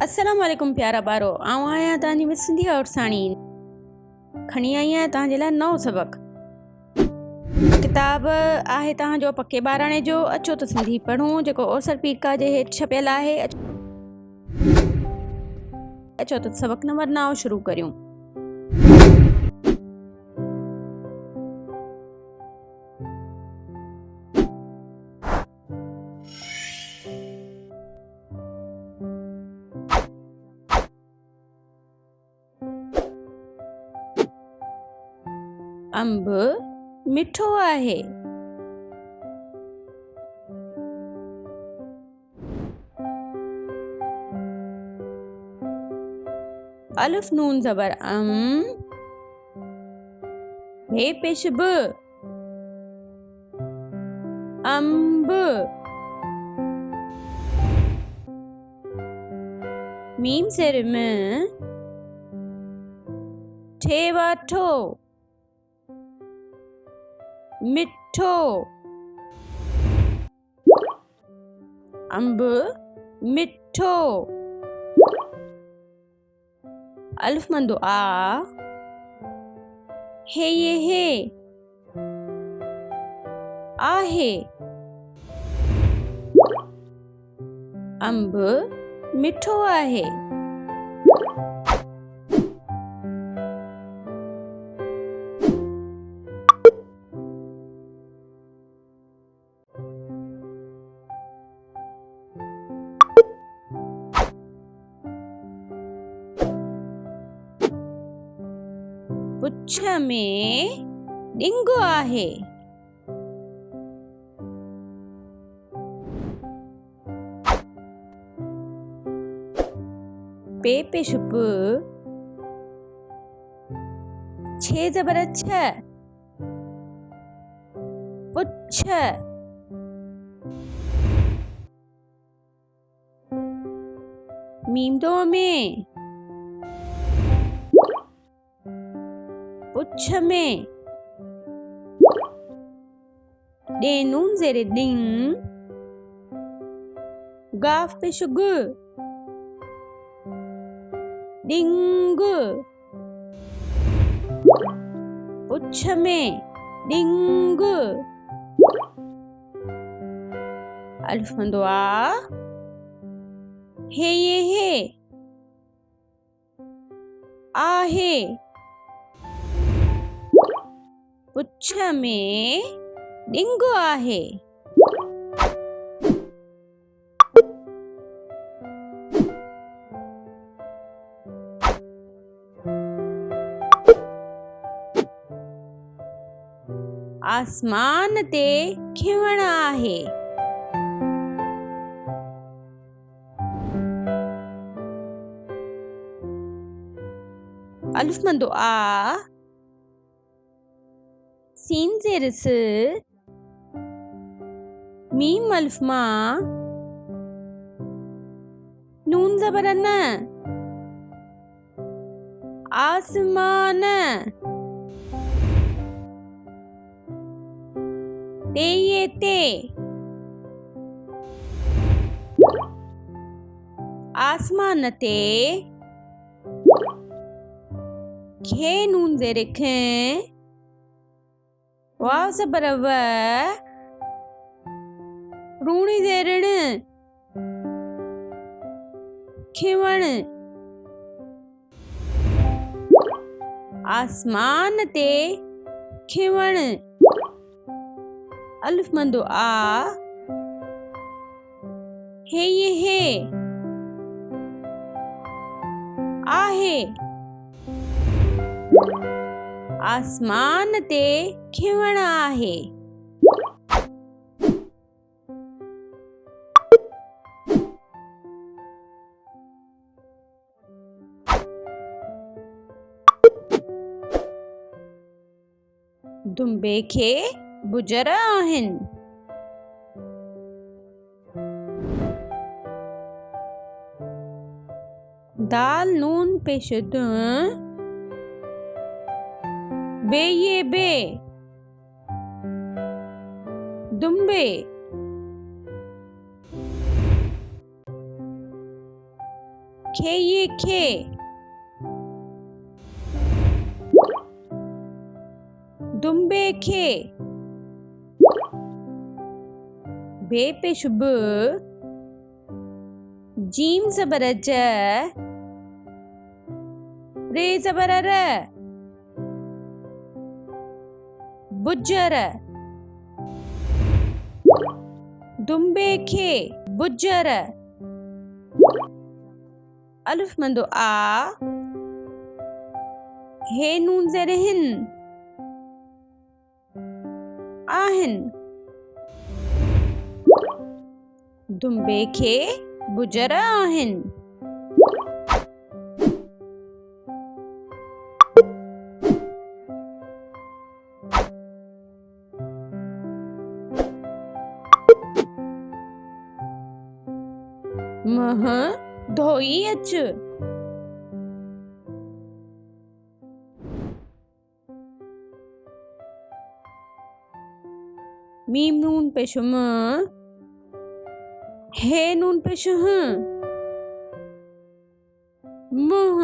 अस्सलाम वालेकुम प्यारा ॿारो, आउं आहियां तव्हांजी मिस सिंधी और साणी। खणी आई आहियां तव्हांजे लाइ नओं सबक़। किताब आहे तव्हांजो पके ॿाराणे जो अचो त सिंधी पढ़ूं, जेको ओसर पीरका जे हेठि छपियल आहे। अचो त सबक़ नंबर 9 शुरू करियूं। अंब मिठो आहे। अलिफ नून ज़बर अम, बे पेश ब, अंब। मीम ज़ेर में, ठे वाठो, मिठो। अंब मिठो। अलिफ मंदो आ, हे ये हे, आहे। अंब मिठो आहे। पुछ में डिंगो आहे। पे पेश प, छे ज़बर छ, पुछ। मीम दो में, पुछ में। डे नून ज़ेरे डिंग, गाफ पेश गु, डिंग। पुछ में डिंग। अलिफ मंदो आ, हे ये हे, आहे। पुछ में डिंगो आहे। आसमान ते खिवण आहे। अलिफ मंदो आ, सीन ज़ेर स, मीम अलिफ मा, नून ज़बर न, आसमान। ते ये ते, आसमान ते। खे नून ज़ेर खे, वाव ज़बर व, रूणी ज़ेर ण, खिवण। आसमान ते खिवण। अलिफ मंदो आ, हे ये हे, आहे। आसमान ते खिवण आहे। दुंबे खे बुजर आहिनि। दाल नून पेश द, बे ये बे, दुंबे। खे ये खे, दुम्बे खे, बे पेश ब, जीम ज़बर ज, रे ज़बर र, बुज्जर, दुम्बे खे बुज्जर, अलिफ मंदो आ, हे नून ज़ेर हिन, आहिन, दुम्बे खे बुज्जर आहिन। मह धोई अच, मीम नून पेश म, हे नून पेश ह, मुह,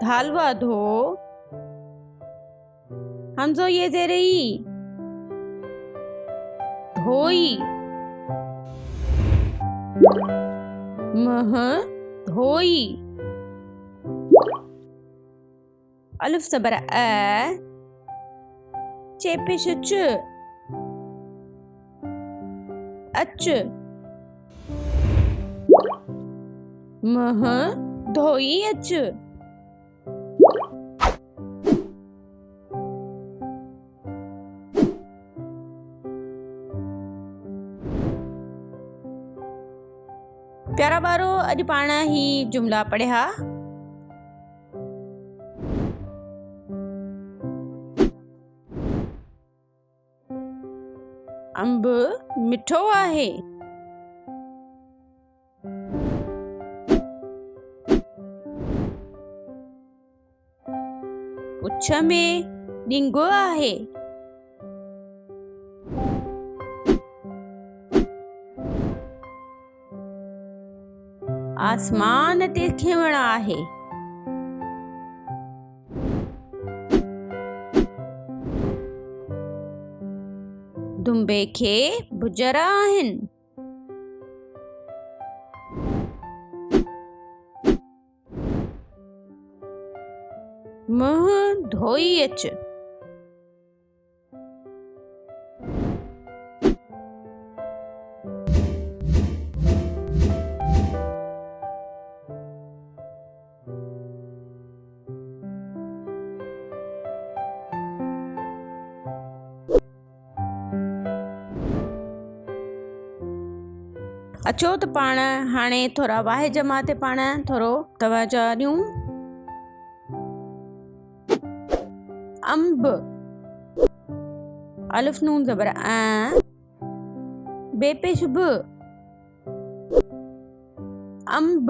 धालवा धो, हमजो ये ज़ेर ई, धोई, मह धोई, अलिफ ज़बर अ, चे पेश च, अच, मह धोई अच। प्यारा बारो अॼु पाण ही जुमला पढ़िया। अंब मिठो आहे, पुछ में ॾिंगो आहे, आसमान ते खिवण आहे, दुम्बे खे बुज्जर आहिन, मुंह धोई अच, अचो त पाण हाणे थोरा वाहे जमा ते पाण थोरो तवजो ॾियूं। अंब, अलिफ नून ज़बर अ, बे पेश ब, अंब,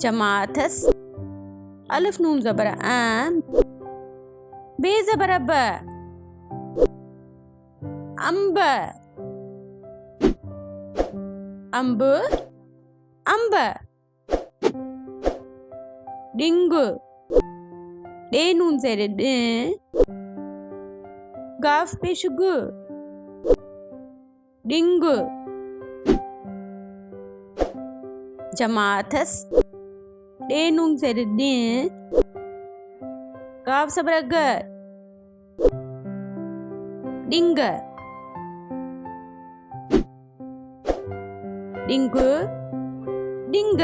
जमाअथस, अलिफ नून ज़बर अ, बे ज़बर ब, अंब, अंब, अंब, ॾिंग, ॾे नून ज़ेर ॾ, गाफ पेश ग, ॾिंग, जमाअथस, ॾे नून ज़ेर ॾ, गाफ ज़बर ग, ॾिंग, ॾिंग, ॾिंग,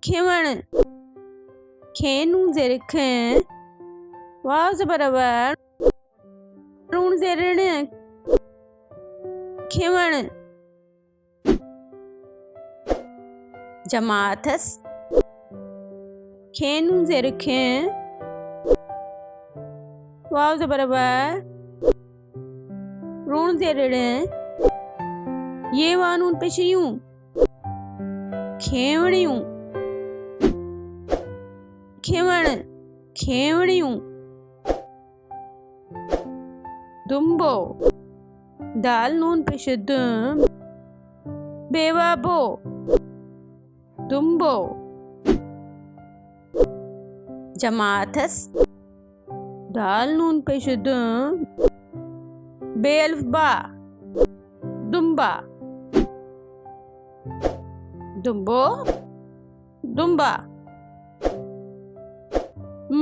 खिवण, खे नून ज़ेर ख, वाव ज़बर व, नून ज़ेर ण, खिवण, जमाअथस, खे नून ज़ेर ख, वाव ज़बर व, नून ज़ेर ण, ये वा नून पेश यूं, खेवणियूं, खिवण, खेवणियूं, दुम्बो दाल नून पेश द बेवाबो दुम्बो जमातस दाल नून पेश द बेअल्फ बा दुम्बा दुम्बो दुम्बा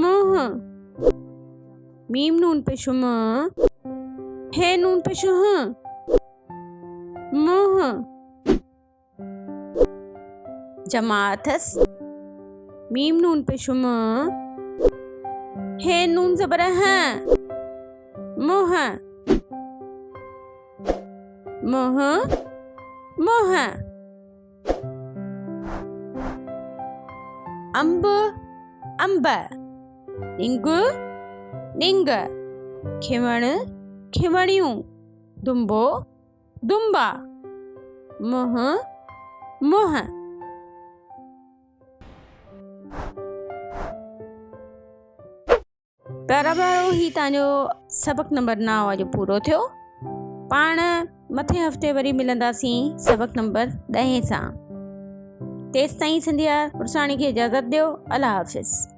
मुह मीम नून पेश म हे नून पेश ह मुह जमातस मीम नून पेश म हे नून जबर है मुह मुह मुह अंब अंब निंग निंग खिवण खिवणियूं दुम्बो दुम्बा मुह मुह। प्यारा ॿारो ही तव्हांजो सबक नंबर 9 अॼु पूरो थियो। पाण मथे हफ़्ते वरी मिलंदासीं सबक नंबर 10 सां। तेसिताईं सिंधिया पुरसाणी खे इजाज़त ॾियो। अल्लाह हाफ़िज़।